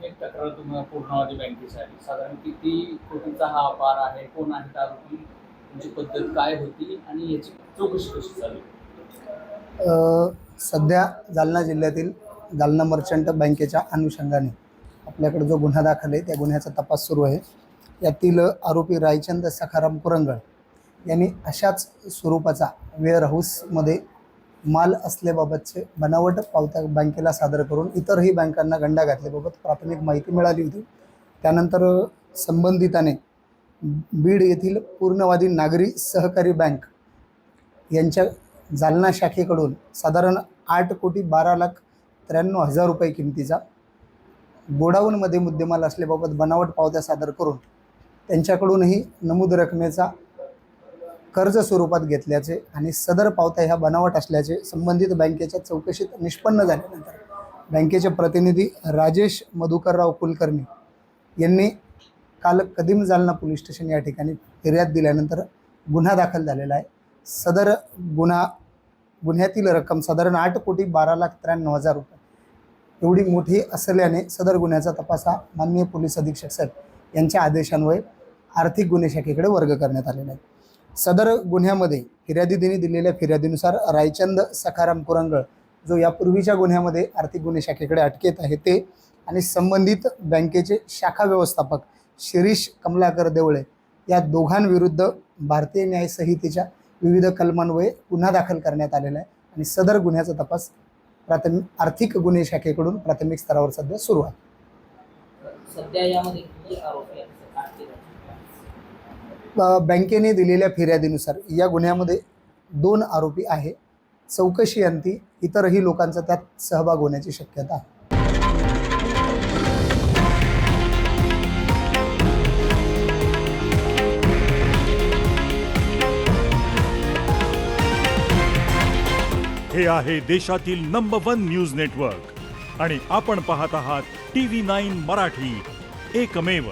प्राथमिक तक्रार तुम्हाला पूर्णवादी बँकेसाठी साधारण किती कोटीचा हा अपार आहे, कोण आहेत आरोपी, तुमची पद्धत काय होती आणि याची चौकशी कशी चालू? सध्या जालना जिल्ह्यातील जालना मर्चंट बँकेच्या अनुषंगाने आपल्याकडे जो गुन्हा दाखल आहे त्या गुन्ह्याचा तपास सुरू आहे. यातील आरोपी रायचंद सखाराम कुरंगळ यांनी अशाच स्वरूपाचा वेअरहाऊसमध्ये माल असल्याबाबतचे बनावट पावत्या बँकेला सादर करून इतरही बँकांना गंडा घातल्याबाबत प्राथमिक माहिती मिळाली होती. त्यानंतर संबंधिताने बीड येथील पूर्णवादी नागरी सहकारी बँक यांच्या जालना शाखेकडून साधारण 8,12,93,000 रुपये किमतीचा गोडाऊनमध्ये मुद्देमाल असल्याबाबत बनावट पावत्या सादर करून त्यांच्याकडूनही नमूद रकमेचा कर्ज स्वरूपात घेतल्याचे आणि सदर पावत्या ह्या बनावट असल्याचे संबंधित बँकेच्या चौकशीत निष्पन्न झाल्यानंतर बँकेचे प्रतिनिधी राजेश मधुकरराव कुलकर्णी यांनी काल कदीम जालना पोलीस स्टेशन या ठिकाणी फिर्याद दिल्यानंतर गुन्हा दाखल झालेला आहे. सदर गुन्ह्यातील रक्कम साधारण 8,12,93,000 रुपये एवढी मोठी असल्याने सदर गुन्ह्याचा तपास हा माननीय पोलीस अधीक्षक साहेब यांच्या आदेशान्वये आर्थिक गुन्हे शाखेकडे वर्ग करण्यात आलेला आहे. सदर गुन्ह्यामध्ये फिर्यादीने दिलेल्या फिर्यादीनुसार रायचंद सखाराम कुरंगळ जो यापूर्वीच्या गुन्ह्यामध्ये आर्थिक गुन्हे शाखेकडे अटकेत आहे ते आणि संबंधित बँकेचे शाखा व्यवस्थापक शिरीष कमलाकर देवळे या दोघांविरुद्ध भारतीय न्याय संहितेच्या विविध कलमान्वये गुन्हा दाखल करण्यात आलेला आहे आणि सदर गुन्ह्याचा तपास आर्थिक गुन्हे शाखेकडून प्राथमिक स्तरावर सध्या सुरू आहे. सध्या यामध्ये किती आरोपी आहेत? बँकेने दिलेल्या फिर्यादीनुसार या गुन्ह्यामध्ये 2 आरोपी आहे. चौकशी अंती इतरही लोकांचा त्यात सहभाग होण्याची शक्यता आहे. हे आहे देशातील नंबर 1 न्यूज नेटवर्क आणि आपण पाहत आहात TV9 मराठी, एकमेव.